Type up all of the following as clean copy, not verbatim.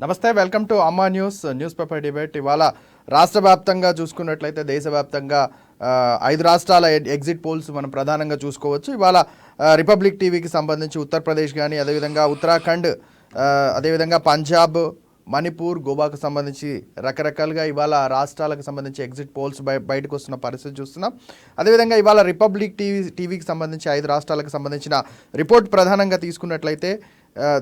నమస్తే, welcome to అమ్మా news paper debate. ఇవాళ రాష్ట్ర వ్యాప్తంగా చూసుకున్నట్లయితే దేశవ్యాప్తంగా 5 రాష్ట్రాల ఎగ్జిట్ పోల్స్ మనం ప్రధానంగా చూసుకోవచ్చు. ఇవాళ రిపబ్లిక్ టీవీకి సంబంధించి ఉత్తరప్రదేశ్ కానీ, అదేవిధంగా ఉత్తరాఖండ్, అదేవిధంగా పంజాబ్, మణిపూర్, గోవాకు సంబంధించి రకరకాలుగా ఇవాళ రాష్ట్రాలకు సంబంధించి ఎగ్జిట్ పోల్స్ బయటకు వస్తున్న పరిస్థితి చూస్తున్నాం. అదేవిధంగా ఇవాళ రిపబ్లిక్ టీవీకి సంబంధించి 5 రాష్ట్రాలకు సంబంధించిన రిపోర్ట్ ప్రధానంగా తీసుకున్నట్లయితే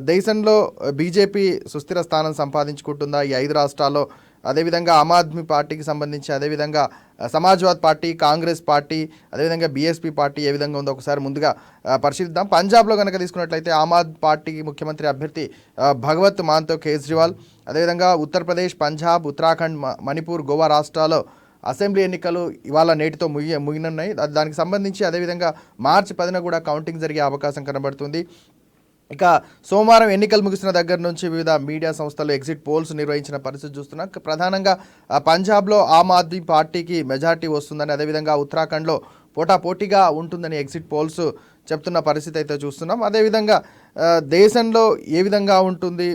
దేశంలో బీజేపీ సుస్థిర స్థానం సంపాదించుకుంటుందా ఈ 5 రాష్ట్రాల్లో, అదేవిధంగా ఆమ్ ఆద్మీ పార్టీకి సంబంధించి, అదేవిధంగా సమాజ్వాద్ పార్టీ, కాంగ్రెస్ పార్టీ, అదేవిధంగా బీఎస్పీ పార్టీ ఏ విధంగా ఉందో ఒకసారి ముందుగా పరిశీలిద్దాం. పంజాబ్లో కనుక తీసుకున్నట్లయితే ఆమ్ ఆద్మీ పార్టీకి ముఖ్యమంత్రి అభ్యర్థి భగవత్ మాన్ కేజ్రీవాల్, అదేవిధంగా ఉత్తరప్రదేశ్, పంజాబ్, ఉత్తరాఖండ్, మణిపూర్, గోవా రాష్ట్రాల్లో అసెంబ్లీ ఎన్నికలు ఇవాళ నేటితో ముగినున్నాయి. దానికి సంబంధించి అదేవిధంగా మార్చి 10న కూడా కౌంటింగ్ జరిగే అవకాశం కనబడుతుంది. ఇక సోమవారం ఎన్నికలు ముగిసిన దగ్గర నుంచి వివిధ మీడియా సంస్థలు ఎగ్జిట్ పోల్స్ నిర్వహించిన పరిస్థితి చూస్తున్నాం. ప్రధానంగా పంజాబ్లో ఆమ్ ఆద్మీ పార్టీకి మెజార్టీ వస్తుందని, అదేవిధంగా ఉత్తరాఖండ్లో పోటాపోటీగా ఉంటుందని ఎగ్జిట్ పోల్స్ చెప్తున్న పరిస్థితి అయితే చూస్తున్నాం. అదేవిధంగా దేశంలో ఏ విధంగా ఉంటుంది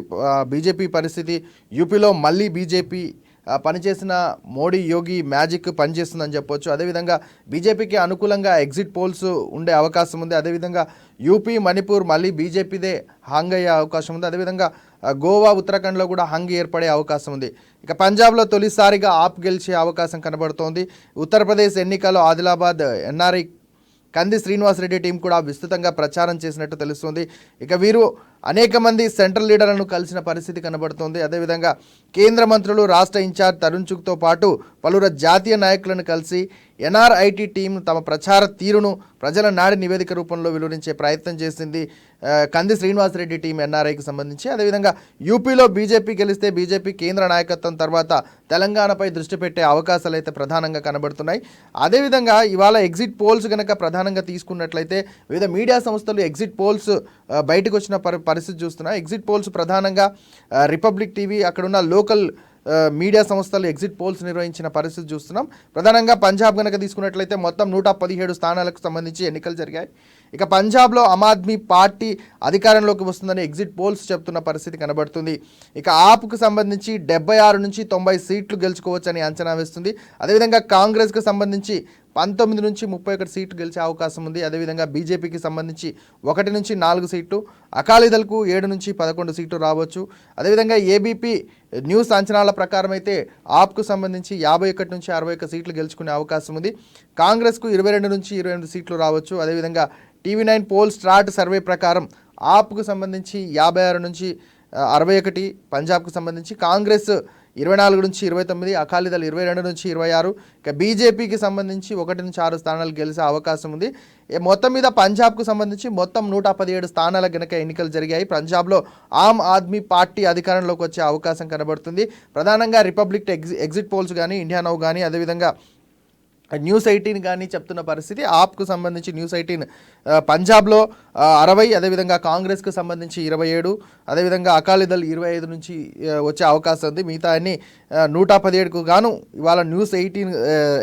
బీజేపీ పరిస్థితి, యూపీలో మళ్ళీ బీజేపీ పనిచేసిన మోడీ యోగి మ్యాజిక్ పనిచేస్తుందని చెప్పొచ్చు. అదేవిధంగా బీజేపీకి అనుకూలంగా ఎగ్జిట్ పోల్స్ ఉండే అవకాశం ఉంది. అదేవిధంగా యూపీ, మణిపూర్ మళ్ళీ బీజేపీదే హంగ్ అయ్యే అవకాశం ఉంది. అదేవిధంగా గోవా, ఉత్తరాఖండ్లో కూడా హంగ్ ఏర్పడే అవకాశం ఉంది. ఇక పంజాబ్లో తొలిసారిగా ఆప్ గెలిచే అవకాశం కనబడుతోంది. ఉత్తరప్రదేశ్ ఎన్నికల్లో ఆదిలాబాద్ ఎన్ఆర్ఐ కంది శ్రీనివాసరెడ్డి టీం కూడా విస్తృతంగా ప్రచారం చేసినట్టు తెలుస్తుంది. ఇక వీరు అనేక మంది సెంట్రల్ లీడర్లను కలిసిన పరిస్థితి కనబడుతోంది. అదేవిధంగా కేంద్ర మంత్రులు, రాష్ట్ర ఇన్ఛార్జ్ తరుణ్ చుక్తో పాటు పలువురు జాతీయ నాయకులను కలిసి ఎన్ఆర్ఐటీ టీం తమ ప్రచార తీరును ప్రజల నాడి నివేదిక రూపంలో వెలువరించే ప్రయత్నం చేసింది కంది శ్రీనివాసరెడ్డి టీం ఎన్ఆర్ఐకి సంబంధించి. అదేవిధంగా యూపీలో బీజేపీ గెలిస్తే బీజేపీ కేంద్ర నాయకత్వం తర్వాత తెలంగాణపై దృష్టి పెట్టే అవకాశాలు అయితే ప్రధానంగా కనబడుతున్నాయి. అదేవిధంగా ఇవాళ ఎగ్జిట్ పోల్స్ కనుక ప్రధానంగా తీసుకున్నట్లయితే వివిధ మీడియా సంస్థలు ఎగ్జిట్ పోల్స్ బయటకు వచ్చిన పరిస్థితి చూస్తున్నాయి. ఎగ్జిట్ పోల్స్ ప్రధానంగా రిపబ్లిక్ టీవీ, అక్కడున్న లోకల్ మీడియా సంస్థలు ఎగ్జిట్ పోల్స్ నిర్వహించిన పరిస్థితి చూస్తున్నాం. ప్రధానంగా పంజాబ్ కనుక తీసుకున్నట్లయితే మొత్తం 117 స్థానాలకు సంబంధించి ఎన్నికలు జరిగాయి. ఇక పంజాబ్లో ఆమ్ ఆద్మీ పార్టీ అధికారంలోకి వస్తుందని ఎగ్జిట్ పోల్స్ చెప్తున్న పరిస్థితి కనబడుతుంది. ఇక ఆప్కు సంబంధించి 76 నుంచి 90 సీట్లు గెలుచుకోవచ్చని అంచనా వేస్తుంది. అదేవిధంగా కాంగ్రెస్కి సంబంధించి 19 నుంచి 31 సీట్లు గెలిచే అవకాశం ఉంది. అదేవిధంగా బీజేపీకి సంబంధించి 1 నుంచి 4 సీట్లు, అకాలీదళ్కు 7 నుంచి 11 సీట్లు రావచ్చు. అదేవిధంగా ఏబీపీ న్యూస్ అంచనాల ప్రకారం అయితే ఆప్కు సంబంధించి 51 నుంచి 61 సీట్లు గెలుచుకునే అవకాశం ఉంది. కాంగ్రెస్కు 22 నుంచి 28 సీట్లు రావచ్చు. అదేవిధంగా టీవీ9 పోల్ స్టార్ట్ సర్వే ప్రకారం ఆప్కు సంబంధించి 56 నుంచి 61, పంజాబ్కు సంబంధించి కాంగ్రెస్ 24 నుంచి 29, అకాలీదళ్ 22 నుంచి 26, ఇక బీజేపీకి సంబంధించి 1 నుంచి 6 స్థానాలు గెలిచే అవకాశం ఉంది. మొత్తం మీద పంజాబ్కు సంబంధించి మొత్తం 117 స్థానాల గనక ఎన్నికలు జరిగాయి. పంజాబ్లో ఆమ్ ఆద్మీ పార్టీ అధికారంలోకి వచ్చే అవకాశం కనబడుతుంది. ప్రధానంగా రిపబ్లిక్ ఎగ్జిట్ పోల్స్ కానీ, ఇండియా నౌ కానీ, అదేవిధంగా న్యూస్ 18 కానీ చెప్తున్న పరిస్థితి. ఆప్కు సంబంధించి న్యూస్ 18 పంజాబ్లో 60, అదేవిధంగా కాంగ్రెస్కు సంబంధించి 27, అదేవిధంగా అకాలీదళ్ 25 నుంచి వచ్చే అవకాశం ఉంది. మిగతా అన్ని 117కు గాను ఇవాళ న్యూస్ 18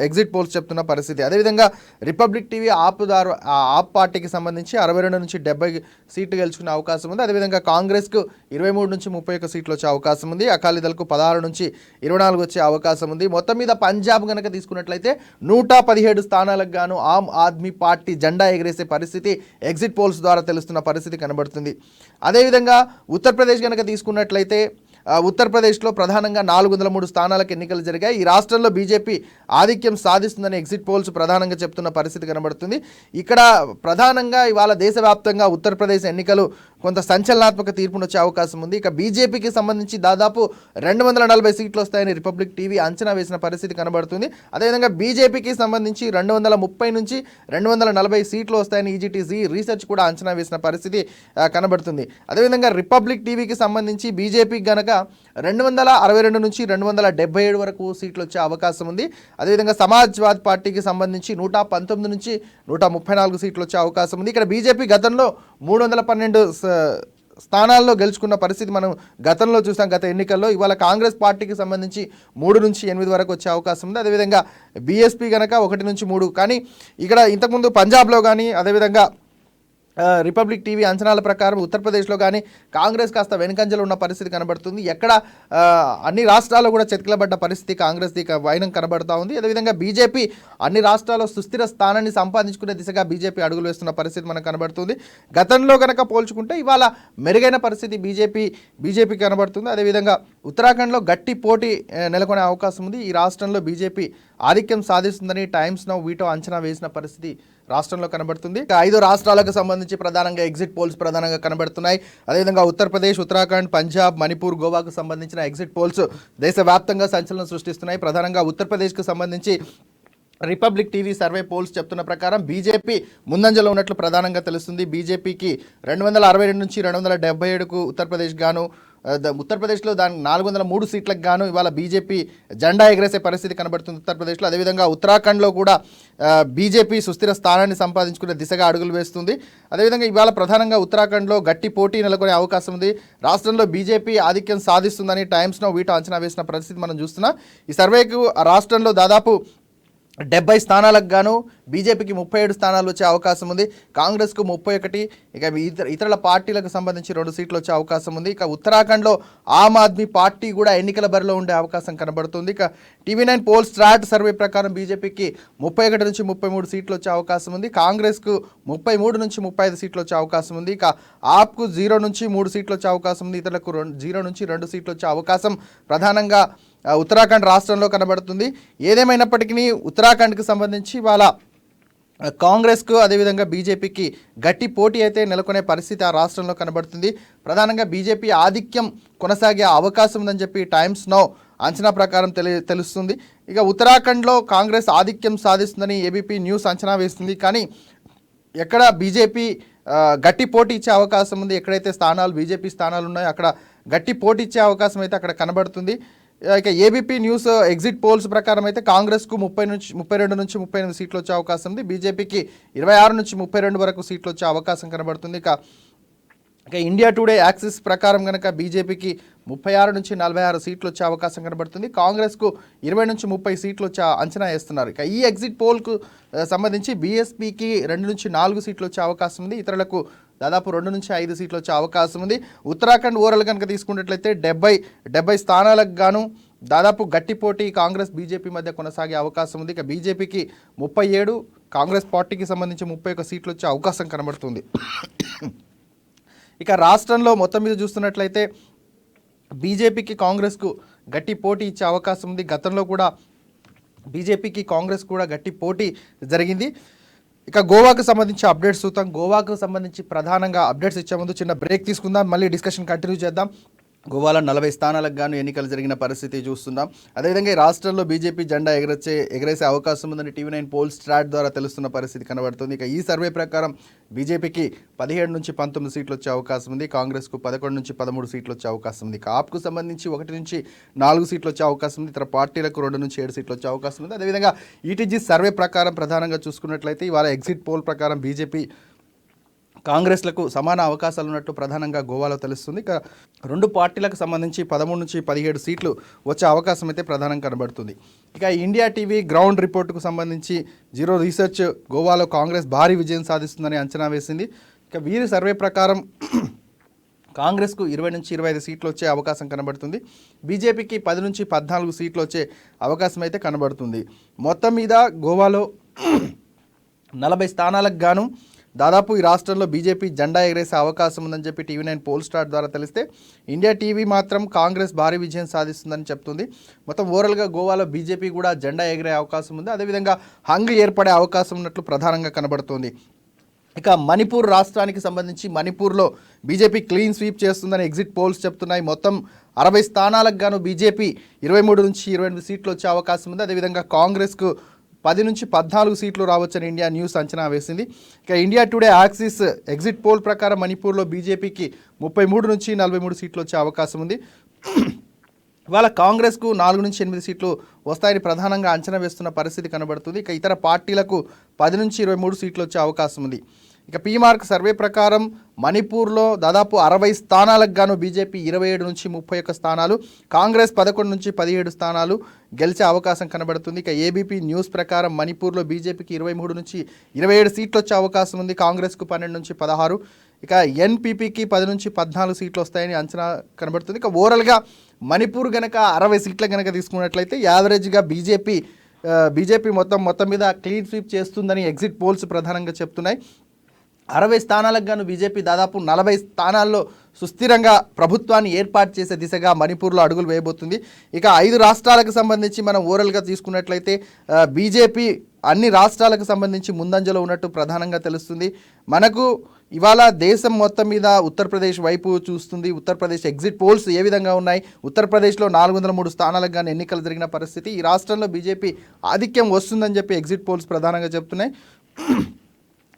ఎగ్జిట్ పోల్స్ చెప్తున్న పరిస్థితి. అదేవిధంగా రిపబ్లిక్ టీవీ ఆప్ పార్టీకి సంబంధించి 62 నుంచి 70 సీట్లు గెలుచుకునే అవకాశం ఉంది. అదేవిధంగా కాంగ్రెస్కు 23 నుంచి 31 సీట్లు వచ్చే అవకాశం ఉంది. అకాలీదళ్కు 16 నుంచి 24 వచ్చే అవకాశం ఉంది. మొత్తం మీద పంజాబ్ కనుక తీసుకున్నట్లయితే 117 స్థానాలకు గాను ఆమ్ ఆద్మీ పార్టీ జెండా ఎగిరేసే పరిస్థితి ఎగ్జిట్ పోల్స్ ద్వారా తెలుస్తున్న పరిస్థితి కనబడుతుంది. అదేవిధంగా ఉత్తరప్రదేశ్ కనుక తీసుకున్నట్లయితే ఉత్తరప్రదేశ్లో ప్రధానంగా 403 స్థానాలకు ఎన్నికలు జరిగాయి. ఈ రాష్ట్రంలో బీజేపీ ఆధిక్యం సాధిస్తుందని ఎగ్జిట్ పోల్స్ ప్రధానంగా చెప్తున్న పరిస్థితి కనబడుతుంది. ఇక్కడ ప్రధానంగా ఇవాళ దేశవ్యాప్తంగా ఉత్తరప్రదేశ్ ఎన్నికలు కొంత సంచలనాత్మక తీర్పును వచ్చే అవకాశం ఉంది. ఇక బీజేపీకి సంబంధించి దాదాపు 240 సీట్లు వస్తాయని రిపబ్లిక్ టీవీ అంచనా వేసిన పరిస్థితి కనబడుతుంది. అదేవిధంగా బీజేపీకి సంబంధించి 230 నుంచి 240 సీట్లు వస్తాయని ఈజీటీసీ రీసెర్చ్ కూడా అంచనా వేసిన పరిస్థితి కనబడుతుంది. అదేవిధంగా రిపబ్లిక్ టీవీకి సంబంధించి బీజేపీకి గనక 262 నుంచి 277 వరకు సీట్లు వచ్చే అవకాశం ఉంది. అదేవిధంగా సమాజ్వాద్ పార్టీకి సంబంధించి 119 నుంచి 134 సీట్లు వచ్చే అవకాశం ఉంది. ఇక్కడ బీజేపీ గతంలో 312 స్థానాల్లో గెలుచుకున్న పరిస్థితి మనం గతంలో చూసాం, గత ఎన్నికల్లో. ఇవాళ కాంగ్రెస్ పార్టీకి సంబంధించి 3 నుంచి 8 వరకు వచ్చే అవకాశం ఉంది. అదేవిధంగా బీఎస్పీ కనుక 1 నుంచి 3, కానీ ఇక్కడ ఇంతకుముందు పంజాబ్లో కానీ, అదేవిధంగా రిపబ్లిక్ టీవీ అంచనాల ప్రకారం ఉత్తరప్రదేశ్లో కానీ కాంగ్రెస్ కాస్త వెనుకంజలో ఉన్న పరిస్థితి కనబడుతుంది. ఎక్కడ అన్ని రాష్ట్రాల్లో కూడా చెతికిలబడ్డ పరిస్థితి కాంగ్రెస్ది వైనం కనబడుతూ ఉంది. అదేవిధంగా బీజేపీ అన్ని రాష్ట్రాల్లో సుస్థిర స్థానాన్ని సంపాదించుకునే దిశగా బీజేపీ అడుగులు వేస్తున్న పరిస్థితి మనకు కనబడుతుంది. గతంలో కనుక పోల్చుకుంటే ఇవాళ మెరుగైన పరిస్థితి బీజేపీ కనబడుతుంది. అదేవిధంగా ఉత్తరాఖండ్లో గట్టి పోటీ నెలకొనే అవకాశం ఉంది. ఈ రాష్ట్రంలో బీజేపీ ఆధిక్యం సాధిస్తుందని టైమ్స్ నౌ వీటో అంచనా వేసిన పరిస్థితి రాష్ట్రంలో కనబడుతుంది. 5 రాష్ట్రాలకు సంబంధించి ప్రధానంగా ఎగ్జిట్ పోల్స్ ప్రధానంగా కనబడుతున్నాయి. అదేవిధంగా ఉత్తరప్రదేశ్, ఉత్తరాఖండ్, పంజాబ్, మణిపూర్, గోవాకు సంబంధించిన ఎగ్జిట్ పోల్స్ దేశవ్యాప్తంగా సంచలనం సృష్టిస్తున్నాయి. ప్రధానంగా ఉత్తరప్రదేశ్కు సంబంధించి రిపబ్లిక్ టీవీ సర్వే పోల్స్ చెప్తున్న ప్రకారం బీజేపీ ముందంజలో ఉన్నట్లు ప్రధానంగా తెలుస్తుంది. బీజేపీకి 262 నుంచి 277కు ఉత్తరప్రదేశ్ గాను, ఉత్తరప్రదేశ్లో దాని 403 సీట్లకు గాను ఇవాళ బీజేపీ జెండా ఎగరేసే పరిస్థితి కనబడుతుంది ఉత్తరప్రదేశ్లో. అదేవిధంగా ఉత్తరాఖండ్లో కూడా బీజేపీ సుస్థిర స్థానాన్ని సంపాదించుకునే దిశగా అడుగులు వేస్తుంది. అదేవిధంగా ఇవాళ ప్రధానంగా ఉత్తరాఖండ్లో గట్టి పోటీ నెలకొనే అవకాశం ఉంది. రాష్ట్రంలో బీజేపీ ఆధిక్యం సాధిస్తుందని టైమ్స్ నౌ వీటో అంచనా వేసిన పరిస్థితి మనం చూస్తున్నాం. ఈ సర్వేకు రాష్ట్రంలో దాదాపు 70 స్థానాలకు గాను బీజేపీకి 37 స్థానాలు వచ్చే అవకాశం ఉంది. కాంగ్రెస్కు 31, ఇక ఇతరుల పార్టీలకు సంబంధించి 2 సీట్లు వచ్చే అవకాశం ఉంది. ఇక ఉత్తరాఖండ్లో ఆమ్ ఆద్మీ పార్టీ కూడా ఎన్నికల బరిలో ఉండే అవకాశం కనబడుతుంది. ఇక టీవీ9 పోల్ స్ట్రాట్ సర్వే ప్రకారం బీజేపీకి 31 నుంచి 33 సీట్లు వచ్చే అవకాశం ఉంది. కాంగ్రెస్కు 33 నుంచి 35 సీట్లు వచ్చే అవకాశం ఉంది. ఇక ఆప్కు 0 నుంచి 3 సీట్లు వచ్చే అవకాశం ఉంది. ఇతరులకు 0 నుంచి 2 సీట్లు వచ్చే అవకాశం ప్రధానంగా ఉత్తరాఖండ్ రాష్ట్రంలో కనబడుతుంది. ఏదేమైనప్పటికీ ఉత్తరాఖండ్కి సంబంధించి వాళ్ళ కాంగ్రెస్కు అదేవిధంగా బీజేపీకి గట్టి పోటీ అయితే నెలకొనే పరిస్థితి ఆ రాష్ట్రంలో కనబడుతుంది. ప్రధానంగా బీజేపీ ఆధిక్యం కొనసాగే అవకాశం ఉందని చెప్పి టైమ్స్ నౌ అంచనా ప్రకారం తెలుస్తుంది. ఇక ఉత్తరాఖండ్లో కాంగ్రెస్ ఆధిక్యం సాధిస్తుందని ఏబీపీ న్యూస్ అంచనా వేస్తుంది. కానీ ఎక్కడ బీజేపీ గట్టి పోటీ ఇచ్చే అవకాశం ఉంది, ఎక్కడైతే బీజేపీ స్థానాలు ఉన్నాయో అక్కడ గట్టి పోటీ ఇచ్చే అవకాశం అయితే అక్కడ కనబడుతుంది. ఇక ఏబీపీ న్యూస్ ఎగ్జిట్ పోల్స్ ప్రకారం అయితే కాంగ్రెస్కు 32 నుంచి 38 సీట్లు వచ్చే అవకాశం ఉంది. బీజేపీకి 26 నుంచి 32 వరకు సీట్లు వచ్చే అవకాశం కనబడుతుంది. ఇక ఇండియా టుడే యాక్సిస్ ప్రకారం కనుక బీజేపీకి 36 నుంచి 46 సీట్లు వచ్చే అవకాశం కనబడుతుంది. కాంగ్రెస్కు 20 నుంచి 30 సీట్లు వచ్చే అంచనా వేస్తున్నారు. ఇక ఈ ఎగ్జిట్ పోల్కు సంబంధించి బీఎస్పీకి 2 నుంచి 4 సీట్లు వచ్చే అవకాశం ఉంది. ఇతరులకు దాదాపు 2 నుంచి 5 సీట్లు వచ్చే అవకాశం ఉంది. ఉత్తరాఖండ్ ఓవరాల్ కనుక తీసుకున్నట్లయితే 70 స్థానాలకు గాను దాదాపు గట్టి పోటీ కాంగ్రెస్ బీజేపీ మధ్య కొనసాగే అవకాశం ఉంది. ఇక బీజేపీకి 37, కాంగ్రెస్ పార్టీకి సంబంధించి 31 సీట్లు వచ్చే అవకాశం కనబడుతుంది. ఇక రాష్ట్రంలో మొత్తం మీద చూస్తున్నట్లయితే బీజేపీకి కాంగ్రెస్కు గట్టి పోటీ ఇచ్చే అవకాశం ఉంది. గతంలో కూడా బీజేపీకి కాంగ్రెస్ కూడా గట్టి పోటీ జరిగింది. ఇక గోవాకు సంబంధించి అప్డేట్స్ చూద్దాం. గోవాకు సంబంధించి ప్రధానంగా అప్డేట్స్ ఇచ్చే ముందు చిన్న బ్రేక్ తీసుకుందాం, మళ్ళీ డిస్కషన్ కంటిన్యూ చేద్దాం. గోవాలో 40 స్థానాలకు గాను ఎన్నికలు జరిగిన పరిస్థితి చూస్తున్నాం. అదేవిధంగా ఈ రాష్ట్రంలో బీజేపీ జెండా ఎగరేసే అవకాశం ఉందని టీవీ9 పోల్ స్ట్రాట్ ద్వారా తెలుస్తున్న పరిస్థితి కనబడుతుంది. ఇక ఈ సర్వే ప్రకారం బీజేపీకి 17 నుంచి 19 సీట్లు వచ్చే అవకాశం ఉంది. కాంగ్రెస్కు 11 నుంచి 13 సీట్లు వచ్చే అవకాశం ఉంది. ఆప్కు సంబంధించి 1 నుంచి 4 సీట్లు వచ్చే అవకాశం ఉంది. ఇతర పార్టీలకు 2 నుంచి 7 సీట్లు వచ్చే అవకాశం ఉంది. అదేవిధంగా ఈటీజీ సర్వే ప్రకారం ప్రధానంగా చూసుకున్నట్లయితే ఇవాళ ఎగ్జిట్ పోల్ ప్రకారం బీజేపీ కాంగ్రెస్లకు సమాన అవకాశాలు ఉన్నట్టు ప్రధానంగా గోవాలో తెలుస్తుంది. ఇక 2 పార్టీలకు సంబంధించి 13 నుంచి 17 సీట్లు వచ్చే అవకాశం అయితే ప్రధానంగా కనబడుతుంది. ఇక ఇండియా టీవీ గ్రౌండ్ రిపోర్టుకు సంబంధించి జీరో రీసెర్చ్ గోవాలో కాంగ్రెస్ భారీ విజయం సాధిస్తుందని అంచనా వేసింది. ఇక వీరి సర్వే ప్రకారం కాంగ్రెస్కు 20 నుంచి 25 సీట్లు వచ్చే అవకాశం కనబడుతుంది. బీజేపీకి 10 నుంచి 14 సీట్లు వచ్చే అవకాశం అయితే కనబడుతుంది. మొత్తం మీద గోవాలో 40 స్థానాలకు గాను దాదాపు ఈ రాష్ట్రంలో బీజేపీ జెండా ఎగరేసే అవకాశం ఉందని చెప్పి టీవీ9 పోల్ స్టార్ ద్వారా తెలిస్తే ఇండియా టీవీ మాత్రం కాంగ్రెస్ భారీ విజయం సాధిస్తుందని చెప్తుంది. మొత్తం ఓవరాల్గా గోవాలో బీజేపీ కూడా జెండా ఎగిరే అవకాశం ఉంది. అదేవిధంగా హంగ్ ఏర్పడే అవకాశం ఉన్నట్లు ప్రధానంగా కనబడుతోంది. ఇక మణిపూర్ రాష్ట్రానికి సంబంధించి మణిపూర్లో బీజేపీ క్లీన్ స్వీప్ చేస్తుందని ఎగ్జిట్ పోల్స్ చెప్తున్నాయి. మొత్తం 60 స్థానాలకు గాను బీజేపీ 23 నుంచి 28 సీట్లు వచ్చే అవకాశం ఉంది. అదేవిధంగా కాంగ్రెస్కు 10 నుంచి 14 సీట్లు రావచ్చని ఇండియా న్యూస్ అంచనా వేసింది. ఇక India today axis exit poll ప్రకారం మణిపూర్లో బీజేపీకి 33 నుంచి 43 సీట్లు వచ్చే అవకాశం ఉంది. ఇవాళ కాంగ్రెస్కు 4 నుంచి 8 సీట్లు వస్తాయని ప్రధానంగా అంచనా వేస్తున్న పరిస్థితి కనబడుతుంది. ఇక ఇతర పార్టీలకు 10 నుంచి 23 సీట్లు వచ్చే అవకాశం ఉంది. ఇక పీమార్క్ సర్వే ప్రకారం మణిపూర్లో దాదాపు 60 స్థానాలకు గాను బీజేపీ 27 నుంచి 31 స్థానాలు, కాంగ్రెస్ 11 నుంచి 17 స్థానాలు గెలిచే అవకాశం కనబడుతుంది. ఇక ఏబీపీ న్యూస్ ప్రకారం మణిపూర్లో బీజేపీకి 23 నుంచి 27 సీట్లు వచ్చే అవకాశం ఉంది, కాంగ్రెస్కు 12 నుంచి 16, ఇక ఎన్పీపీకి 10 నుంచి 14 సీట్లు వస్తాయని అంచనా కనబడుతుంది. ఇక ఓవరాల్గా మణిపూర్ గనక 60 సీట్ల గనక తీసుకున్నట్లయితే యావరేజ్గా బీజేపీ మొత్తం మీద క్లీన్ స్వీప్ చేస్తుందని ఎగ్జిట్ పోల్స్ ప్రధానంగా చెప్తున్నాయి. 60 స్థానాలకు గాను బీజేపీ దాదాపు 40 స్థానాల్లో సుస్థిరంగా ప్రభుత్వాన్ని ఏర్పాటు చేసే దిశగా మణిపూర్లో అడుగులు వేయబోతుంది. ఇక 5 రాష్ట్రాలకు సంబంధించి మనం ఓవరాల్గా తీసుకున్నట్లయితే బీజేపీ అన్ని రాష్ట్రాలకు సంబంధించి ముందంజలో ఉన్నట్టు ప్రధానంగా తెలుస్తుంది. మనకు ఇవాళ దేశం మొత్తం మీద ఉత్తరప్రదేశ్ వైపు చూస్తుంది. ఉత్తరప్రదేశ్ ఎగ్జిట్ పోల్స్ ఏ విధంగా ఉన్నాయి? ఉత్తరప్రదేశ్లో 403 స్థానాలకు కానీ ఎన్నికలు జరిగిన పరిస్థితి. ఈ రాష్ట్రంలో బీజేపీ ఆధిక్యం వస్తుందని చెప్పి ఎగ్జిట్ పోల్స్ ప్రధానంగా చెప్తున్నాయి.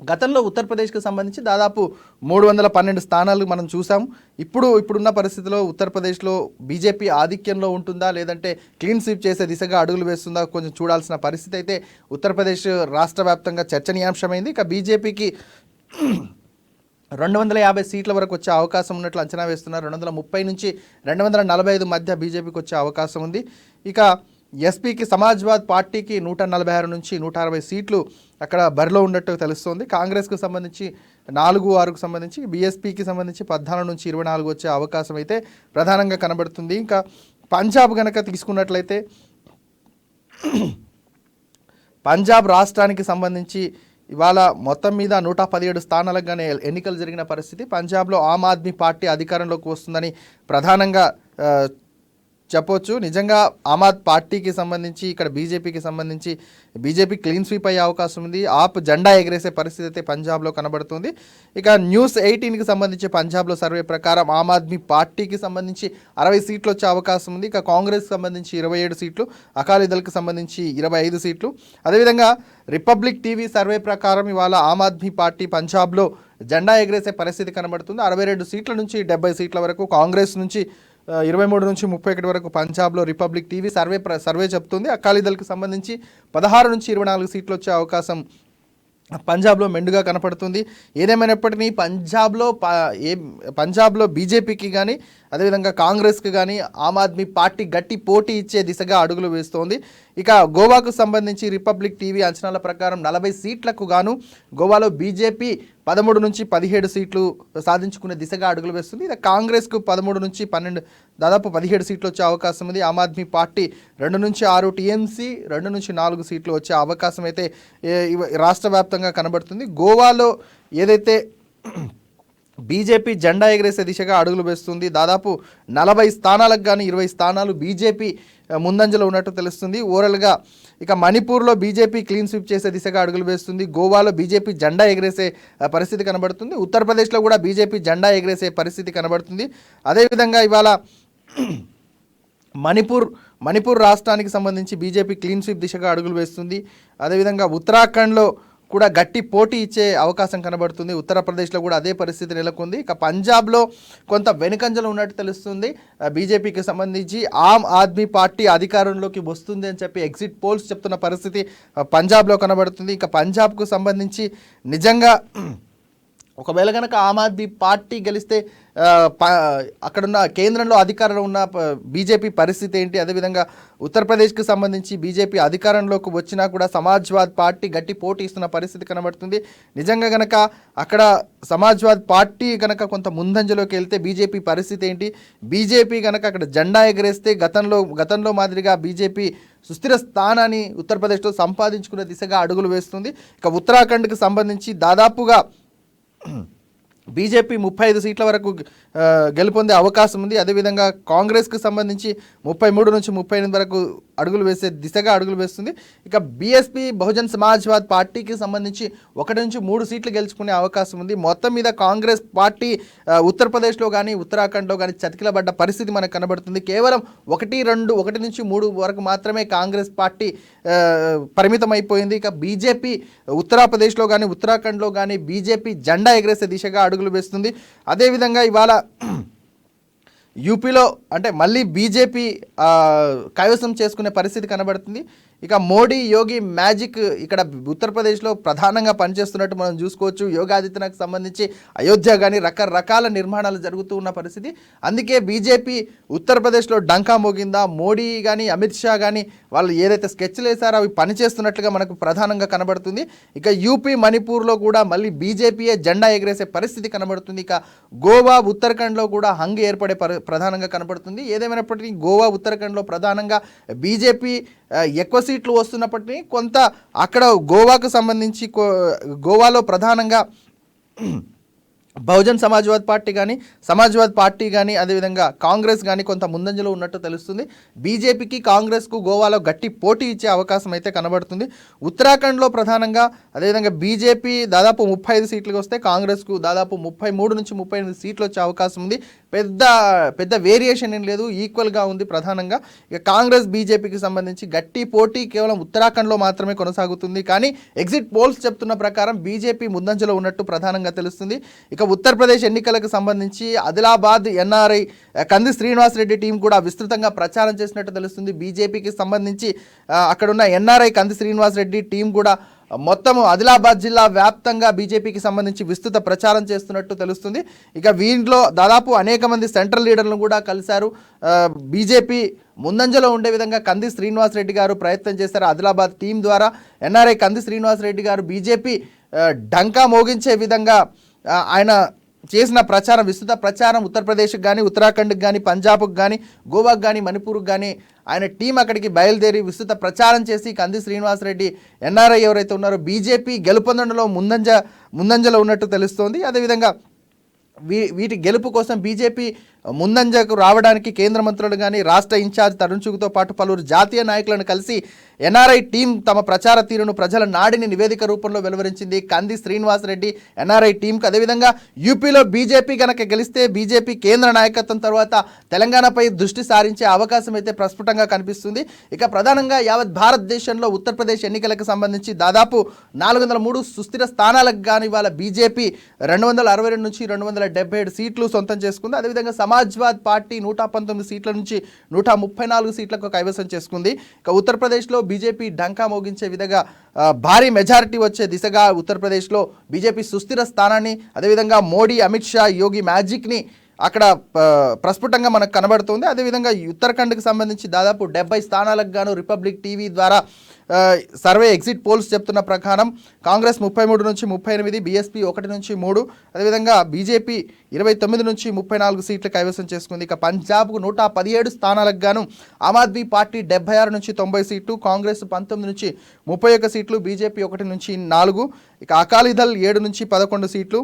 గతంలో ఉత్తరప్రదేశ్కి సంబంధించి దాదాపు 312 స్థానాలు మనం చూసాం. ఇప్పుడున్న పరిస్థితిలో ఉత్తరప్రదేశ్లో బీజేపీ ఆధిక్యంలో ఉంటుందా, లేదంటే క్లీన్ స్వీప్ చేసే దిశగా అడుగులు వేస్తుందా, కొంచెం చూడాల్సిన పరిస్థితి అయితే ఉత్తరప్రదేశ్ రాష్ట్ర వ్యాప్తంగా చర్చనీయాంశమైంది. ఇక బీజేపీకి 250 సీట్ల వరకు వచ్చే అవకాశం ఉన్నట్లు అంచనా వేస్తున్నారు. 230 నుంచి 245 మధ్య బీజేపీకి వచ్చే అవకాశం ఉంది. ఇక ఎస్పీకి సమాజ్వాద్ పార్టీకి 146 నుంచి 160 సీట్లు అక్కడ బరిలో ఉన్నట్టు తెలుస్తోంది. కాంగ్రెస్కు సంబంధించి 4-6కు సంబంధించి, బీఎస్పీకి సంబంధించి 14 నుంచి 24 వచ్చే అవకాశం అయితే ప్రధానంగా కనబడుతుంది. ఇంకా పంజాబ్ కనుక తీసుకున్నట్లయితే పంజాబ్ రాష్ట్రానికి సంబంధించి ఇవాళ మొత్తం మీద 117 స్థానాలకు కానీ ఎన్నికలు జరిగిన పరిస్థితి. పంజాబ్లో ఆమ్ ఆద్మీ పార్టీ అధికారంలోకి వస్తుందని ప్రధానంగా చెప్పొచ్చు. నిజంగా ఆమ్ ఆద్మీ పార్టీకి సంబంధించి ఇక్కడ బీజేపీకి సంబంధించి బీజేపీ క్లీన్ స్వీప్ అయ్యే అవకాశం ఉంది. ఆప్ జెండా ఎగరేసే పరిస్థితి అయితే పంజాబ్లో కనబడుతుంది. ఇక న్యూస్ 18కి సంబంధించి పంజాబ్లో సర్వే ప్రకారం ఆమ్ ఆద్మీ పార్టీకి సంబంధించి 60 సీట్లు వచ్చే అవకాశం ఉంది. ఇక కాంగ్రెస్కి సంబంధించి 27 సీట్లు, అకాలీదళ్కి సంబంధించి 25 సీట్లు. అదేవిధంగా రిపబ్లిక్ టీవీ సర్వే ప్రకారం ఇవాళ ఆమ్ ఆద్మీ పార్టీ పంజాబ్లో జెండా ఎగరేసే పరిస్థితి కనబడుతుంది. 62 సీట్ల నుంచి 70 సీట్ల వరకు, కాంగ్రెస్ నుంచి 23 నుంచి 31 వరకు పంజాబ్లో రిపబ్లిక్ టీవీ సర్వే చెప్తుంది. అకాలీదళ్కి సంబంధించి 16 నుంచి 24 సీట్లు వచ్చే అవకాశం పంజాబ్లో మెండుగా కనపడుతుంది. ఏదేమైనప్పటికీ పంజాబ్లో బీజేపీకి కానీ అదేవిధంగా కాంగ్రెస్కి కానీ ఆమ్ ఆద్మీ పార్టీ గట్టి పోటీ ఇచ్చే దిశగా అడుగులు వేస్తోంది. ఇక గోవాకు సంబంధించి రిపబ్లిక్ టీవీ అంచనాల ప్రకారం 40 సీట్లకు గాను గోవాలో బీజేపీ 13 నుంచి 17 సీట్లు సాధించుకునే దిశగా అడుగులు వేస్తుంది. ఇక కాంగ్రెస్కు 13 నుంచి 12 దాదాపు 17 సీట్లు వచ్చే అవకాశం ఉంది. ఆమ్ ఆద్మీ పార్టీ 2 నుంచి 6, టీఎంసీ 2 నుంచి 4 సీట్లు వచ్చే అవకాశం అయితే రాష్ట్ర వ్యాప్తంగా కనబడుతుంది. గోవాలో ఏదైతే బీజేపీ జెండా ఎగరేసే దిశగా అడుగులు వేస్తుంది. దాదాపు 40 స్థానాలకు కానీ 20 స్థానాలు బీజేపీ ముందంజలో ఉన్నట్టు తెలుస్తుంది. ఓవరాల్గా ఇక మణిపూర్లో బీజేపీ క్లీన్ స్వీప్ చేసే దిశగా అడుగులు వేస్తుంది. గోవాలో బీజేపీ జెండా ఎగరేసే పరిస్థితి కనబడుతుంది. ఉత్తరప్రదేశ్లో కూడా బీజేపీ జెండా ఎగరేసే పరిస్థితి కనబడుతుంది. అదేవిధంగా ఇవాళ మణిపూర్ రాష్ట్రానికి సంబంధించి బీజేపీ క్లీన్ స్వీప్ దిశగా అడుగులు వేస్తుంది. అదేవిధంగా ఉత్తరాఖండ్లో కూడా గట్టి పోటీ ఇచ్చే అవకాశం కనబడుతుంది. ఉత్తరప్రదేశ్లో కూడా అదే పరిస్థితి నెలకొంది. ఇక పంజాబ్లో కొంత వెనుకంజలో ఉన్నట్టు తెలుస్తుంది. బీజేపీకి సంబంధించి ఆమ్ ఆద్మీ పార్టీ అధికారంలోకి వస్తుంది అని చెప్పి ఎగ్జిట్ పోల్స్ చెప్తున్న పరిస్థితి పంజాబ్లో కనబడుతుంది. ఇక పంజాబ్కు సంబంధించి నిజంగా ఒకవేళ కనుక ఆమ్ ఆద్మీ పార్టీ గెలిస్తే అక్కడున్న కేంద్రంలో అధికారంలో ఉన్న బీజేపీ పరిస్థితి ఏంటి? అదేవిధంగా ఉత్తరప్రదేశ్కి సంబంధించి బీజేపీ అధికారంలోకి వచ్చినా కూడా సమాజ్వాద్ పార్టీ గట్టి పోటీ ఇస్తున్న పరిస్థితి కనబడుతుంది. నిజంగా కనుక అక్కడ సమాజ్వాద్ పార్టీ కనుక కొంత ముందంజలోకి వెళ్తే బీజేపీ పరిస్థితి ఏంటి? బీజేపీ కనుక అక్కడ జెండా ఎగరేస్తే గతంలో మాదిరిగా బీజేపీ సుస్థిర స్థానాన్ని ఉత్తరప్రదేశ్లో సంపాదించుకునే దిశగా అడుగులు వేస్తుంది. ఇక ఉత్తరాఖండ్కి సంబంధించి దాదాపుగా బీజేపీ 35 సీట్ల వరకు గెలుపొందే అవకాశం ఉంది. అదేవిధంగా కాంగ్రెస్కి సంబంధించి 33 నుంచి 38 వరకు అడుగులు వేసే దిశగా అడుగులు వేస్తుంది. ఇక బీఎస్పీ బహుజన్ సమాజ్వాద్ పార్టీకి సంబంధించి 1 నుంచి 3 సీట్లు గెలుచుకునే అవకాశం ఉంది. మొత్తం మీద కాంగ్రెస్ పార్టీ ఉత్తరప్రదేశ్లో కానీ ఉత్తరాఖండ్లో కానీ చతికిలబడ్డ పరిస్థితి మనకు కనబడుతుంది. కేవలం 1 నుంచి 3 వరకు మాత్రమే కాంగ్రెస్ పార్టీ పరిమితం అయిపోయింది. ఇక బీజేపీ ఉత్తరప్రదేశ్లో కానీ ఉత్తరాఖండ్లో కానీ బీజేపీ జెండా ఎగరేసే దిశగా అడుగులు వేస్తుంది. అదేవిధంగా ఇవాళ యూపీలో అంటే మళ్ళీ బీజేపీ కైవసం చేసుకునే పరిస్థితి కనబడుతుంది. ఇక మోడీ యోగి మ్యాజిక్ ఇక్కడ ఉత్తరప్రదేశ్లో ప్రధానంగా పనిచేస్తున్నట్టు మనం చూసుకోవచ్చు. యోగి ఆదిత్యనాథ్కి సంబంధించి అయోధ్య కానీ రకరకాల నిర్మాణాలు జరుగుతూ ఉన్న పరిస్థితి. అందుకే బీజేపీ ఉత్తరప్రదేశ్లో డంకా మోగిందా, మోడీ కానీ అమిత్ షా కానీ వాళ్ళు ఏదైతే స్కెచ్లు వేసారో అవి పనిచేస్తున్నట్లుగా మనకు ప్రధానంగా కనబడుతుంది. ఇక యూపీ మణిపూర్లో కూడా మళ్ళీ బీజేపీయే జెండా ఎగరేసే పరిస్థితి కనబడుతుంది. ఇక గోవా ఉత్తరాఖండ్లో కూడా హంగ్ ఏర్పడే ప్రధానంగా కనబడుతుంది. ఏదేమైనప్పటికీ గోవా ఉత్తరాఖండ్లో ప్రధానంగా బీజేపీ ఎక్కువ సీట్లు వస్తున్నప్పటికీ కొంత అక్కడ గోవాకు సంబంధించి గోవాలో ప్రధానంగా బహుజన్ సమాజ్వాద్ పార్టీ కానీ అదేవిధంగా కాంగ్రెస్ కానీ కొంత ముందంజలో ఉన్నట్టు తెలుస్తుంది. బీజేపీకి కాంగ్రెస్కు గోవాలో గట్టి పోటీ ఇచ్చే అవకాశం అయితే కనబడుతుంది. ఉత్తరాఖండ్లో ప్రధానంగా అదేవిధంగా బీజేపీ దాదాపు 35 సీట్లకు వస్తే కాంగ్రెస్కు దాదాపు 33 నుంచి 38 సీట్లు వచ్చే అవకాశం ఉంది. పెద్ద వేరియేషన్ ఏం లేదు, ఈక్వల్గా ఉంది. ప్రధానంగా ఇక కాంగ్రెస్ బీజేపీకి సంబంధించి గట్టి పోటీ కేవలం ఉత్తరాఖండ్లో మాత్రమే కొనసాగుతుంది. కానీ ఎగ్జిట్ పోల్స్ చెప్తున్న ప్రకారం బీజేపీ ముందంజలో ఉన్నట్టు ప్రధానంగా తెలుస్తుంది. ఇక ఉత్తరప్రదేశ్ ఎన్నికలకు సంబంధించి ఆదిలాబాద్ ఎన్ఆర్ఐ కంది శ్రీనివాసరెడ్డి టీం కూడా విస్తృతంగా ప్రచారం చేసినట్టు తెలుస్తుంది. బీజేపీకి సంబంధించి అక్కడున్న ఎన్ఆర్ఐ కంది శ్రీనివాసరెడ్డి టీం కూడా మొత్తం ఆదిలాబాద్ జిల్లా వ్యాప్తంగా బీజేపీకి సంబంధించి విస్తృత ప్రచారం చేస్తున్నట్టు తెలుస్తుంది. ఇక వీటిలో దాదాపు అనేక మంది సెంట్రల్ లీడర్లను కూడా కలిశారు. బీజేపీ ముందంజలో ఉండే విధంగా కంది శ్రీనివాసరెడ్డి గారు ప్రయత్నం చేశారు. ఆదిలాబాద్ టీం ద్వారా ఎన్ఆర్ఐ కంది శ్రీనివాసరెడ్డి గారు బీజేపీ డంకా మోగించే విధంగా ఆయన చేసిన ప్రచారం, విస్తృత ప్రచారం ఉత్తరప్రదేశ్కి కానీ ఉత్తరాఖండ్కి కానీ పంజాబ్కి కానీ గోవాకు కానీ మణిపూర్కి కానీ ఆయన టీం అక్కడికి బయలుదేరి విస్తృత ప్రచారం చేసి కంది శ్రీనివాసరెడ్డి ఎన్ఆర్ఐ ఎవరైతే ఉన్నారో బీజేపీ గెలుపొందడంలో ముందంజలో ఉన్నట్టు తెలుస్తోంది. అదేవిధంగా వీటి గెలుపు కోసం బీజేపీ ముందంజకు రావడానికి కేంద్ర మంత్రులు కానీ రాష్ట్ర ఇన్ఛార్జ్ తరుణ్ చుగ్తో పాటు పలువురు జాతీయ నాయకులను కలిసి ఎన్ఆర్ఐ టీం తమ ప్రచార తీరును ప్రజల నాడిని నివేదిక రూపంలో వెలువరించింది. కంది శ్రీనివాసరెడ్డి ఎన్ఆర్ఐ టీంకు అదేవిధంగా యూపీలో బీజేపీ కనుక గెలిస్తే బీజేపీ కేంద్ర నాయకత్వం తర్వాత తెలంగాణపై దృష్టి సారించే అవకాశం అయితే ప్రస్ఫుటంగా కనిపిస్తుంది. ఇక ప్రధానంగా యావత్ భారతదేశంలో ఉత్తరప్రదేశ్ ఎన్నికలకు సంబంధించి దాదాపు 403 సుస్థిర స్థానాలకు కానీ ఇవాళ బీజేపీ 262 నుంచి 277 సీట్లు సొంతం చేసుకుంది. అదేవిధంగా సమాజ్వాద్ పార్టీ 119 సీట్ల నుంచి 134 సీట్లకు కైవసం చేసుకుంది. ఇక ఉత్తరప్రదేశ్లో బీజేపీ డంకా మోగించే విధంగా భారీ మెజారిటీ వచ్చే దిశగా ఉత్తరప్రదేశ్లో బీజేపీ సుస్థిర స్థానాన్ని అదేవిధంగా మోడీ అమిత్ షా యోగి మ్యాజిక్ని అక్కడ ప్రస్ఫుటంగా మనకు కనబడుతుంది. అదేవిధంగా ఉత్తరాఖండ్కి సంబంధించి దాదాపు 70 స్థానాలకు గాను రిపబ్లిక్ టీవీ ద్వారా సర్వే ఎగ్జిట్ పోల్స్ చెప్తున్న ప్రకారం కాంగ్రెస్ 33 నుంచి 38, బీఎస్పీ 1 నుంచి 3, అదేవిధంగా బీజేపీ 29 నుంచి 34 సీట్లు కైవసం చేసుకుంది. ఇక పంజాబ్కు 117 స్థానాలకు గాను ఆమ్ ఆద్మీ పార్టీ 76 నుంచి 90 సీట్లు, కాంగ్రెస్ 19 నుంచి 31 సీట్లు, బీజేపీ 1 నుంచి 4, ఇక అకాలీదళ్ 7 నుంచి 11 సీట్లు.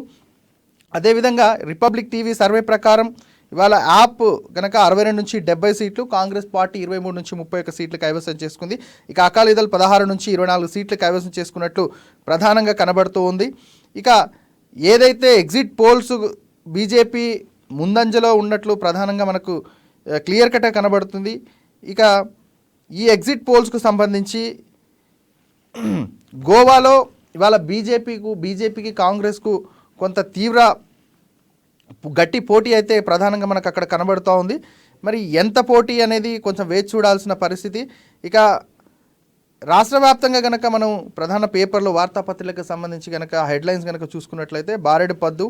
అదేవిధంగా రిపబ్లిక్ టీవీ సర్వే ప్రకారం ఇవాళ యాప్ కనుక 62 నుంచి 70 సీట్లు, కాంగ్రెస్ పార్టీ 23 నుంచి 31 సీట్లు కైవసం చేసుకుంది. ఇక అకాలీదళ్ 16 నుంచి 24 సీట్లు కైవసం చేసుకున్నట్లు ప్రధానంగా కనబడుతూ ఉంది. ఇక ఏదైతే ఎగ్జిట్ పోల్స్ బీజేపీ ముందంజలో ఉన్నట్లు ప్రధానంగా మనకు క్లియర్ కట్గా కనబడుతుంది. ఇక ఈ ఎగ్జిట్ పోల్స్కు సంబంధించి గోవాలో ఇవాళ బీజేపీకి కాంగ్రెస్కు కొంత గట్టి పోటీ అయితే ప్రధానంగా మనకు అక్కడ కనబడుతూ ఉంది. మరి ఎంత పోటీ అనేది కొంచెం వేచి చూడాల్సిన పరిస్థితి. ఇక రాష్ట్ర వ్యాప్తంగా కనుక మనం ప్రధాన పేపర్లు వార్తాపత్రికలకు సంబంధించి కనుక హెడ్లైన్స్ కనుక చూసుకున్నట్లయితే బారెడు పద్దు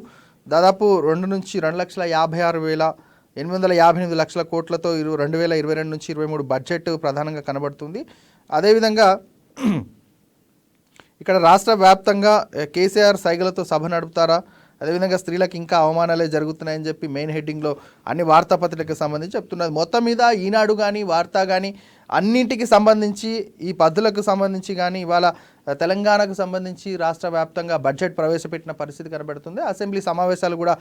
దాదాపు 2 నుంచి 2,56,858 లక్షల కోట్లతో 2022 నుంచి 23 బడ్జెట్ ప్రధానంగా కనబడుతుంది. అదేవిధంగా ఇక్కడ రాష్ట్ర వ్యాప్తంగా కేసీఆర్ సైగలతో సభ నడుపుతారా, అదేవిధంగా స్త్రీలకు ఇంకా అవమానాలే జరుగుతున్నాయని చెప్పి మెయిన్ హెడ్డింగ్లో అన్ని వార్తాపత్రికలకు సంబంధించి చెప్తున్నది. మొత్తం మీద ఈనాడు కానీ వార్త కానీ అన్నింటికి సంబంధించి ఈ పద్ధతులకు సంబంధించి కానీ ఇవాళ తెలంగాణకు సంబంధించి రాష్ట్ర వ్యాప్తంగా బడ్జెట్ ప్రవేశపెట్టిన పరిస్థితి కనబడుతుంది. అసెంబ్లీ సమావేశాలు కూడా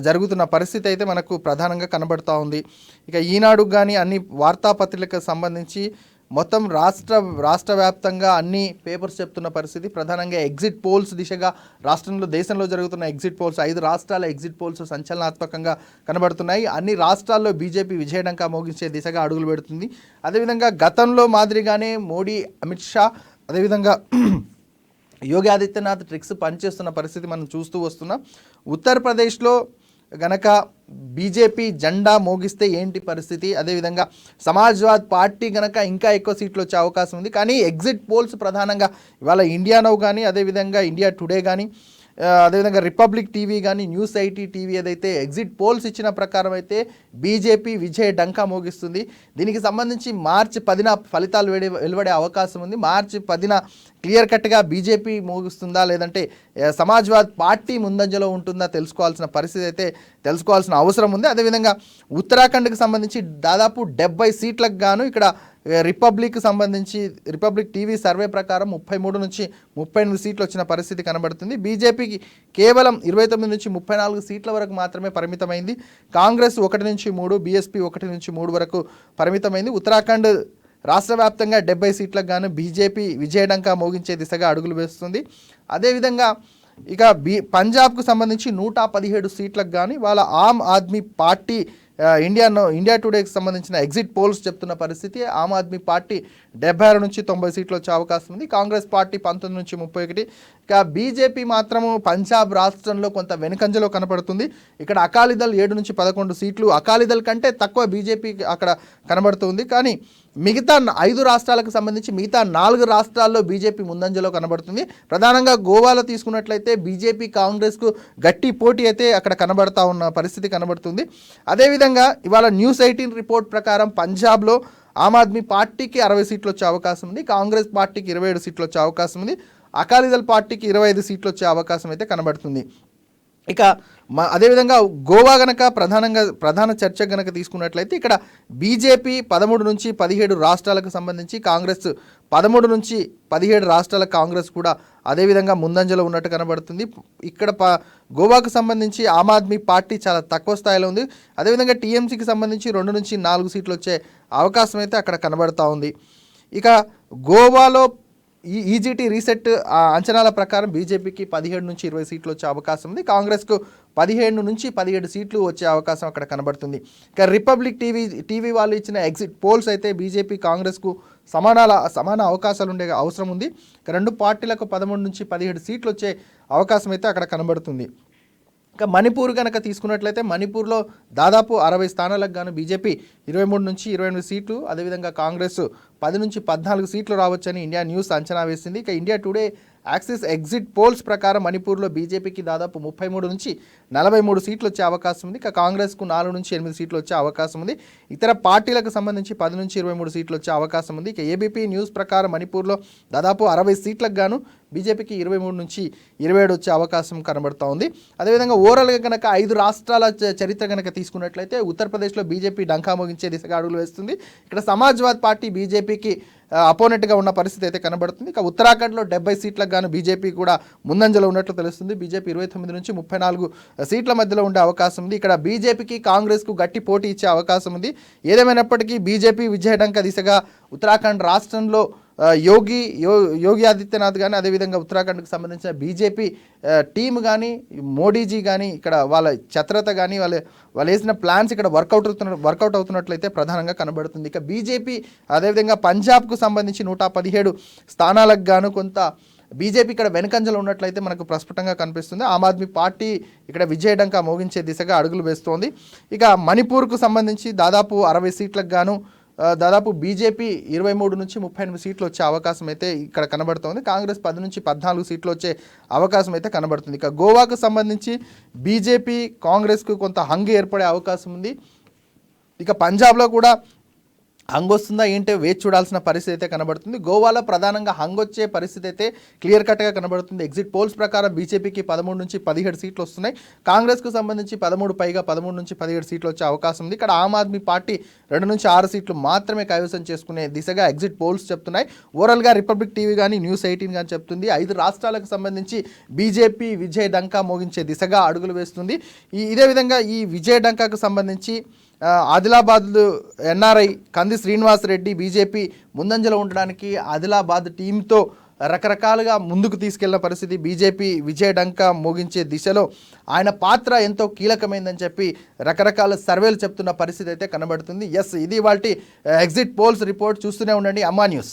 జరుగుతున్న పరిస్థితి అయితే మనకు ప్రధానంగా కనబడుతూ ఉంది. ఇక ఈనాడు కానీ అన్ని వార్తాపత్రికలకు సంబంధించి మొత్తం రాష్ట్ర వ్యాప్తంగా అన్ని పేపర్స్ చెప్తున్న పరిస్థితి. ప్రధానంగా ఎగ్జిట్ పోల్స్ దిశగా దేశంలో జరుగుతున్న ఎగ్జిట్ పోల్స్ 5 రాష్ట్రాల ఎగ్జిట్ పోల్స్ సంచలనాత్మకంగా కనబడుతున్నాయి. అన్ని రాష్ట్రాల్లో బీజేపీ విజయడంకా మోగించే దిశగా అడుగులు పెడుతుంది. అదేవిధంగా గతంలో మాదిరిగానే మోడీ అమిత్ షా అదేవిధంగా యోగి ఆదిత్యనాథ్ ట్రిక్స్ పనిచేస్తున్న పరిస్థితి మనం చూస్తూ వస్తున్నాం. ఉత్తరప్రదేశ్లో గనక బీజేపీ జెండా మోగిస్తే ఏంటి పరిస్థితి, అదేవిధంగా సమాజ్వాద్ పార్టీ గనక ఇంకా ఎక్కువ సీట్లు వచ్చే అవకాశం ఉంది. కానీ ఎగ్జిట్ పోల్స్ ప్రధానంగా ఇవాళ ఇండియా నౌ కానీ, అదేవిధంగా ఇండియా టుడే కానీ, అదేవిధంగా రిపబ్లిక్ టీవీ కానీ, న్యూస్ ఐటీ టీవీ ఏదైతే ఎగ్జిట్ పోల్స్ ఇచ్చిన ప్రకారం అయితే బీజేపీ విజయ డంకా మోగిస్తుంది. దీనికి సంబంధించి మార్చి 10న ఫలితాలు వెలువడే అవకాశం ఉంది. మార్చి 10న క్లియర్ కట్గా బీజేపీ మోగిస్తుందా లేదంటే సమాజ్వాద్ పార్టీ ముందంజలో ఉంటుందా తెలుసుకోవాల్సిన అవసరం ఉంది. అదేవిధంగా ఉత్తరాఖండ్కి సంబంధించి దాదాపు 70 సీట్లకు గాను ఇక్కడ రిపబ్లిక్ టీవీ సర్వే ప్రకారం 33 నుంచి 38 సీట్లు వచ్చిన పరిస్థితి కనబడుతుంది. బీజేపీకి కేవలం 29 నుంచి 34 సీట్ల వరకు మాత్రమే పరిమితమైంది. కాంగ్రెస్ 1 నుంచి 3, బీఎస్పీ 1 నుంచి 3 వరకు పరిమితమైంది. ఉత్తరాఖండ్ రాష్ట్ర వ్యాప్తంగా 70 సీట్లకు గాను బీజేపీ విజయడంకా మోగించే దిశగా అడుగులు వేస్తుంది. అదేవిధంగా ఇక పంజాబ్కు సంబంధించి 117 సీట్లకు కానీ వాళ్ళ ఆమ్ ఆద్మీ పార్టీ ఇండియా టుడేకి సంబంధించిన ఎగ్జిట్ పోల్స్ చెప్తున్న పరిస్థితి ఆమ్ ఆద్మీ పార్టీ 76 నుంచి 90 సీట్లు వచ్చే అవకాశం ఉంది. కాంగ్రెస్ పార్టీ 19 నుంచి 31. ఇక బీజేపీ మాత్రము పంజాబ్ రాష్ట్రంలో కొంత వెనుకంజలో కనపడుతుంది. ఇక్కడ అకాలీదళ్ 7 నుంచి 11 సీట్లు, అకాలీదళ్ కంటే తక్కువ బీజేపీ అక్కడ కనబడుతుంది. కానీ మిగతా 5 రాష్ట్రాలకు సంబంధించి మిగతా 4 రాష్ట్రాల్లో బీజేపీ ముందంజలో కనబడుతుంది. ప్రధానంగా గోవాలో తీసుకున్నట్లయితే బీజేపీ కాంగ్రెస్కు గట్టి పోటీ అయితే అక్కడ కనబడతా ఉన్న పరిస్థితి కనబడుతుంది. అదేవిధంగా ఇవాళ న్యూస్ 18 రిపోర్ట్ ప్రకారం పంజాబ్లో ఆమ్ ఆద్మీ పార్టీకి 60 సీట్లు వచ్చే అవకాశం ఉంది, కాంగ్రెస్ పార్టీకి 27 సీట్లు వచ్చే అవకాశం ఉంది, అకాలీదళ్ పార్టీకి 25 సీట్లు వచ్చే అవకాశం అయితే కనబడుతుంది. ఇక అదేవిధంగా గోవా గనక ప్రధాన చర్చ గనక తీసుకున్నట్లయితే ఇక్కడ బీజేపీ 13 నుంచి 17 రాష్ట్రాలకు సంబంధించి, కాంగ్రెస్ 13 నుంచి 17 రాష్ట్రాల కాంగ్రెస్ కూడా అదేవిధంగా ముందంజలో ఉన్నట్టు కనబడుతుంది. ఇక్కడ గోవాకు సంబంధించి ఆమ్ ఆద్మీ పార్టీ చాలా తక్కువ స్థాయిలో ఉంది. అదేవిధంగా టీఎంసీకి సంబంధించి 2 నుంచి 4 సీట్లు వచ్చే అవకాశం అయితే అక్కడ కనబడతా ఉంది. ఇక గోవాలో ఈజీటీ రీసెట్ అంచనాల ప్రకారం బీజేపీకి 17 నుంచి 20 సీట్లు వచ్చే అవకాశం ఉంది, కాంగ్రెస్కు 15 నుంచి 17 సీట్లు వచ్చే అవకాశం అక్కడ కనబడుతుంది. ఇక రిపబ్లిక్ టీవీ వాళ్ళు ఇచ్చిన ఎగ్జిట్ పోల్స్ అయితే బీజేపీ కాంగ్రెస్కు సమాన అవకాశాలు ఉండే అవసరం ఉంది. ఇక 2 పార్టీలకు 13 నుంచి 17 సీట్లు వచ్చే అవకాశం అయితే అక్కడ కనబడుతుంది. ఇక మణిపూర్ కనుక తీసుకున్నట్లయితే మణిపూర్లో దాదాపు 60 స్థానాలకు గాను బీజేపీ 23 నుంచి 28 సీట్లు, అదేవిధంగా కాంగ్రెస్ 10 నుంచి 14 సీట్లు రావచ్చని ఇండియా న్యూస్ అంచనా వేసింది. ఇక India today axis exit polls ప్రకారం మణిపూర్లో బీజేపీకి దాదాపు 33 నుంచి 43 సీట్లు వచ్చే అవకాశం ఉంది. ఇక కాంగ్రెస్కు 4 నుంచి 8 సీట్లు వచ్చే అవకాశం ఉంది. ఇతర పార్టీలకు సంబంధించి 10 నుంచి 23 సీట్లు వచ్చే అవకాశం ఉంది. ఇక ఏబీపీ న్యూస్ ప్రకారం మణిపూర్లో దాదాపు 60 సీట్లకు గాను బీజేపీకి 23 నుంచి 27 వచ్చే అవకాశం కనబడుతూ ఉంది. అదేవిధంగా ఓవరాల్గా కనుక 5 రాష్ట్రాల చరిత్ర కనుక తీసుకున్నట్లయితే ఉత్తరప్రదేశ్లో బీజేపీ డంకా మోగించే దిశగా అడుగులు వేస్తుంది. ఇక్కడ సమాజ్వాద్ పార్టీ బీజేపీకి అపోనెంట్గా ఉన్న పరిస్థితి అయితే కనబడుతుంది. ఇక ఉత్తరాఖండ్లో 70 సీట్లకు గాను బీజేపీ కూడా ముందంజలో ఉన్నట్లు తెలుస్తుంది. బీజేపీ 29 నుంచి 34 సీట్ల మధ్యలో ఉండే అవకాశం ఉంది. ఇక్కడ బీజేపీకి కాంగ్రెస్కు గట్టి పోటీ ఇచ్చే అవకాశం ఉంది. ఏదేమైనప్పటికీ బీజేపీ విజయడంక దిశగా ఉత్తరాఖండ్ రాష్ట్రంలో యోగి ఆదిత్యనాథ్ కానీ, అదేవిధంగా ఉత్తరాఖండ్కి సంబంధించిన బీజేపీ టీమ్ కానీ, మోడీజీ కానీ, ఇక్కడ వాళ్ళ ఛత్రత కానీ, వాళ్ళు వేసిన ప్లాన్స్ ఇక్కడ వర్కౌట్ అవుతున్నట్లయితే ప్రధానంగా కనబడుతుంది. ఇక బీజేపీ అదేవిధంగా పంజాబ్కు సంబంధించి 117 స్థానాలకు గాను కొంత బీజేపీ ఇక్కడ వెనుకంజలో ఉన్నట్లయితే మనకు ప్రస్ఫుటంగా కనిపిస్తుంది. ఆమ్ ఆద్మీ పార్టీ ఇక్కడ విజయడంకా మోగించే దిశగా అడుగులు వేస్తోంది. ఇక మణిపూర్కు సంబంధించి దాదాపు 60 సీట్లకు గాను దాదాపు బీజేపీ 23 నుంచి 38 సీట్లు వచ్చే అవకాశం అయితే ఇక్కడ కనబడుతోంది. కాంగ్రెస్ 10 నుంచి 14 సీట్లు వచ్చే అవకాశం అయితే కనబడుతుంది. ఇక గోవాకు సంబంధించి బీజేపీ కాంగ్రెస్కు కొంత హంగు ఏర్పడే అవకాశం ఉంది. ఇక పంజాబ్లో కూడా హంగ్ వస్తుందా ఏంటో వేచి చూడాల్సిన పరిస్థితి అయితే కనబడుతుంది. గోవాలో ప్రధానంగా హంగ్ వచ్చే పరిస్థితి అయితే క్లియర్ కట్గా కనబడుతుంది. ఎగ్జిట్ పోల్స్ ప్రకారం బీజేపీకి 13 నుంచి 17 సీట్లు వస్తున్నాయి, కాంగ్రెస్కు సంబంధించి 13 నుంచి 17 సీట్లు వచ్చే అవకాశం ఉంది. ఇక్కడ ఆమ్ ఆద్మీ పార్టీ 2 నుంచి 6 సీట్లు మాత్రమే కైవసం చేసుకునే దిశగా ఎగ్జిట్ పోల్స్ చెప్తున్నాయి. ఓవరాల్గా రిపబ్లిక్ టీవీ కానీ, న్యూస్ 18 కానీ చెప్తుంది 5 రాష్ట్రాలకు సంబంధించి బీజేపీ విజయ డంకా మోగించే దిశగా అడుగులు వేస్తుంది. ఇదే విధంగా ఈ విజయ డంకాకు సంబంధించి ఆదిలాబాద్ ఎన్ఆర్ఐ కంది శ్రీనివాస్ రెడ్డి బీజేపీ ముందంజలో ఉండడానికి ఆదిలాబాద్ టీంతో రకరకాలుగా ముందుకు తీసుకెళ్లిన పరిస్థితి, బీజేపీ విజయ డంకా మోగించే దిశలో ఆయన పాత్ర ఎంతో కీలకమైందని చెప్పి రకరకాల సర్వేలు చెప్తున్న పరిస్థితి అయితే కనబడుతుంది. ఇది వాటి ఎగ్జిట్ పోల్స్ రిపోర్ట్. చూస్తూనే ఉండండి అమ్మా న్యూస్.